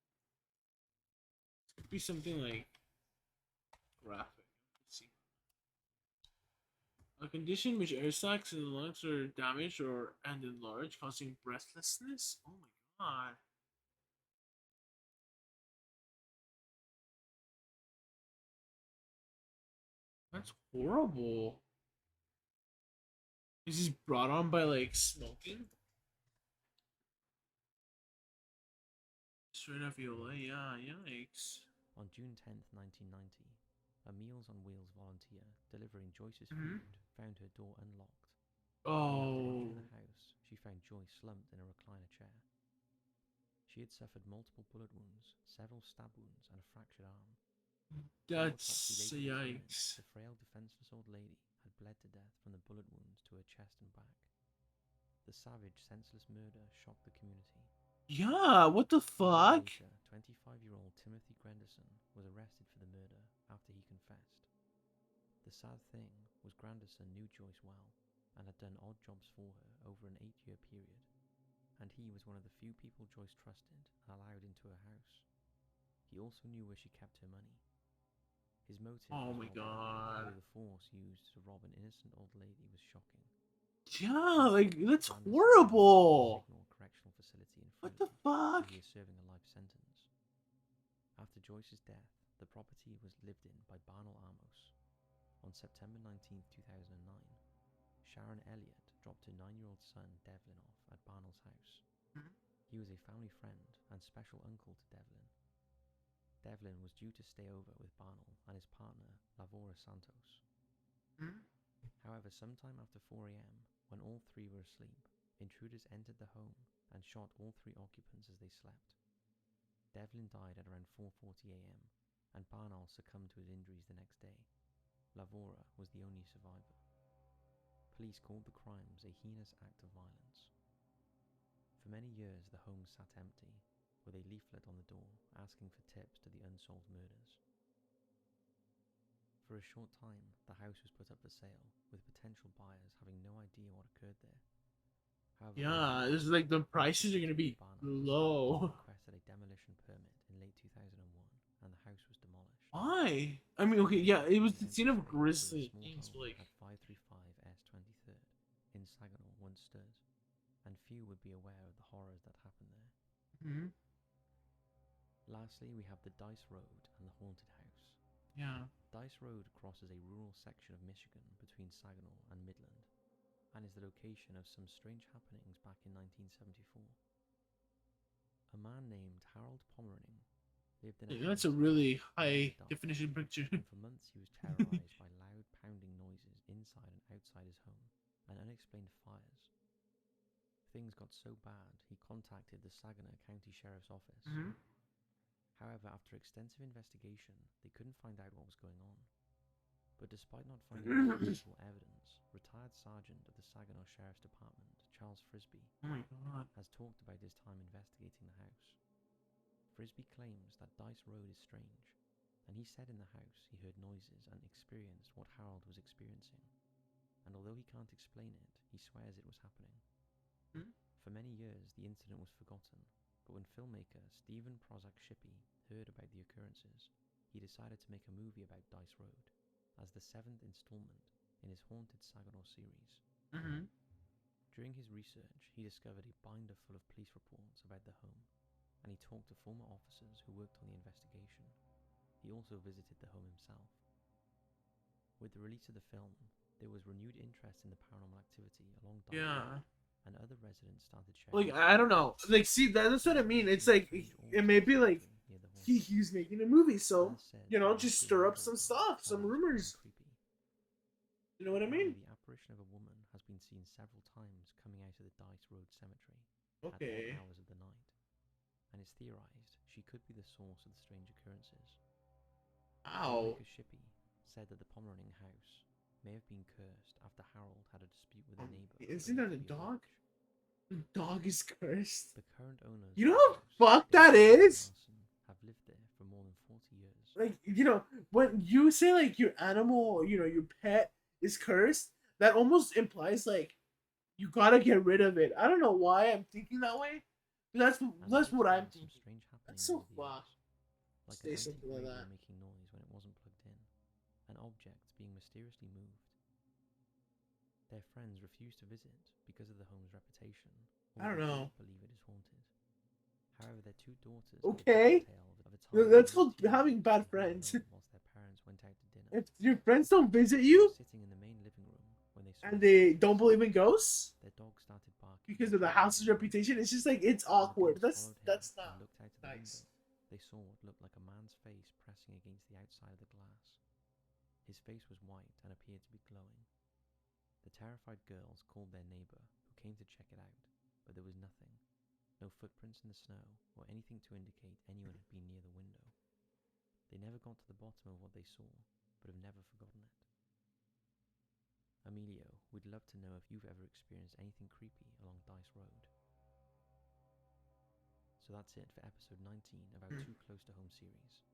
It could be something like graphic. Emphysema. A condition in which air sacs in the lungs are damaged or and enlarged, causing breathlessness. Oh my god. That's horrible. Is this brought on by like smoking? Straight up viola, yeah, yikes. On June 10th, 1990, a Meals on Wheels volunteer delivering Joyce's Mhm. food found her door unlocked. Oh, In the house, she found Joyce slumped in a recliner chair. She had suffered multiple bullet wounds, several stab wounds, and a fractured arm. that's a Autopsy later determined yikes. the frail, defenseless old lady had bled to death from the bullet wounds to her chest and back. The savage, senseless murder shocked the community. Yeah, what the fuck? 25-year-old Timothy Granderson was arrested for the murder after he confessed. The sad thing was Granderson knew Joyce well and had done odd jobs for her over an 8-year period, and he was one of the few people Joyce trusted and allowed into her house. He also knew where she kept her money. His motive Oh was my robbery, god. although the force used to rob an innocent old lady was shocking. Yeah, like that's Granderson horrible. was taken to a correctional facility in What the Philly, fuck? where he is serving a life sentence. After Joyce's death, the property was lived in by Barnell Amos. On September 19, 2009, Sharon Elliott dropped her 9-year-old son Devlin off at Barnell's house. He was a family friend and special uncle to Devlin. Devlin was due to stay over with Barnell and his partner, Lavora Santos. However, sometime after 4 a.m., when all three were asleep, intruders entered the home and shot all three occupants as they slept. Devlin died at around 4:40 a.m., and Barnell succumbed to his injuries the next day. Lavora was the only survivor. Police called the crimes a heinous act of violence. For many years, the home sat empty, with a leaflet on the door asking for tips to the unsolved murders. For a short time, the house was put up for sale, with potential buyers having no idea what occurred there. However, Yeah, this is like the prices are gonna be low. requested a demolition permit in late 2001, and the house was demolished. Why? I mean, okay, yeah, it was the scene of Grizzly Kings, but like, At 535 S 23rd in Saginaw once stood, and few would be aware of the horrors that happened there. Lastly, we have the Dice Road and the Haunted House. yeah. Dice Road crosses a rural section of Michigan between Saginaw and Midland, and is the location of some strange happenings back in 1974. A man named Harold Pomeranian lived in a That's house a really in high Dark, definition picture. and for months he was terrorized by loud pounding noises inside and outside his home and unexplained fires. Things got so bad he contacted the Saginaw County Sheriff's Office. However, after extensive investigation, they couldn't find out what was going on. But despite not finding any visible evidence, retired sergeant of the Saginaw Sheriff's Department, Charles Frisbee, Oh my god. has talked about his time investigating the house. Frisbee claims that Dice Road is strange, and he said in the house he heard noises and experienced what Harold was experiencing. And although he can't explain it, he swears it was happening. For many years, the incident was forgotten, but when filmmaker Stephen Prozac Shippey heard about the occurrences, he decided to make a movie about Dice Road, as the 7th installment in his Haunted Saginaw series. During his research, he discovered a binder full of police reports about the home, and he talked to former officers who worked on the investigation. He also visited the home himself. With the release of the film, there was renewed interest in the paranormal activity along Dice Road, and other residents started sharing. Like, I don't know. Like, see, that's what I mean. It's like, it may be like, he's making a movie, so, you know, just stir up some stuff, some rumors. You know what I mean? The apparition of a woman has been seen several times coming out of the Dice Road Cemetery Okay. at odd hours of the night, and it's theorized she could be the source of the strange occurrences. Ow. Filmmaker Shippey said that the Pomeranian house may have been cursed after Harold had a dispute with a neighbor. Isn't that a dog? The dog is cursed. The current owners You know of the how house, fucked that David and is? Nelson, have lived there for more than 40 years. Like, you know, when you say like your animal, you know, your pet is cursed, that almost implies like you gotta get rid of it. I don't know why I'm thinking that way, but that's And what there I'm were some thinking. strange That's happenings so over the years, fucked. like Say an something like antique that. radio making noise when it wasn't plugged in, and objects being mysteriously moved. Their friends refused to visit because of the home's reputation. I don't know. Believe it is haunted. However, their two daughters. Okay. That's called having bad friends. Whilst their parents went out to dinner. If your friends don't visit They you were sitting in the main living room when they saw and they don't believe in ghosts their dog started barking because of the house's reputation, it's just like it's awkward. That's not Looked out of the nice. window. They saw what looked like a man's face pressing against the outside of the glass. His face was white and appeared to be glowing. The terrified girls called their neighbor, who came to check it out, but there was nothing. No footprints in the snow, or anything to indicate anyone had been near the window. They never got to the bottom of what they saw, but have never forgotten it. Emilio, we'd love to know if you've ever experienced anything creepy along Dice Road. So that's it for episode 19 of our Too Close to Home series.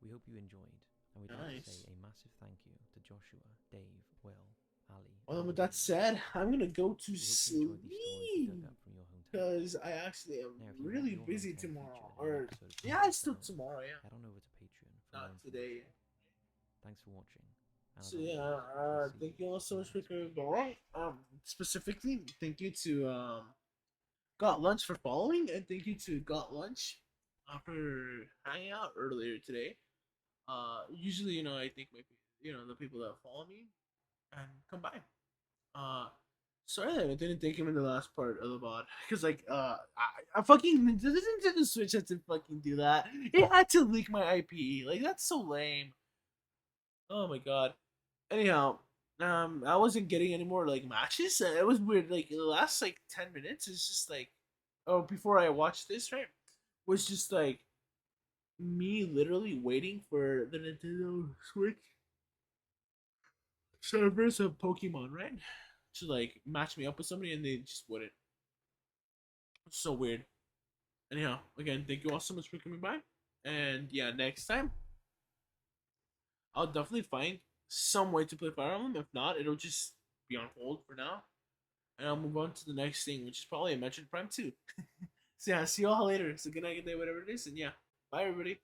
We hope you enjoyed, and we'd like to say a massive thank you to Joshua, Dave, Will, Ali. Well, and with that Louise. said, I'm gonna go to We hope you enjoyed these stories we sleep dug up from your hometown. because I actually am Now, if you want really your busy hometown tomorrow. featured in an Or episode of yeah, it's still Podcast tomorrow. Yeah, Head on over to Patreon for not more today. information. Thanks for watching. And as So always, yeah, we'll see thank you all so in much the for next coming one. by. Specifically, thank you to Got Lunch for following, and thank you to Got Lunch for hanging out earlier today. Usually, you know, I think maybe the people that follow me and come by. Sorry that I didn't take him in the last part of the VOD because I fucking the Nintendo Switch had to fucking do that. It had to leak my IP. Like that's so lame. Oh my god. Anyhow, I wasn't getting any more like matches. It was weird. Like the last like 10 minutes is just like, oh, before I watched this, right, was just like me literally waiting for the Nintendo Switch servers of Pokemon, right, to like match me up with somebody, and they just wouldn't. It's so weird. Anyhow, again, thank you all so much for coming by, and yeah, next time I'll definitely find some way to play Fire Emblem. If not, it'll just be on hold for now, and I'll move on to the next thing, which is probably a Metroid Prime 2. So yeah, see you all later. So good night, good day, whatever it is, and yeah, bye everybody.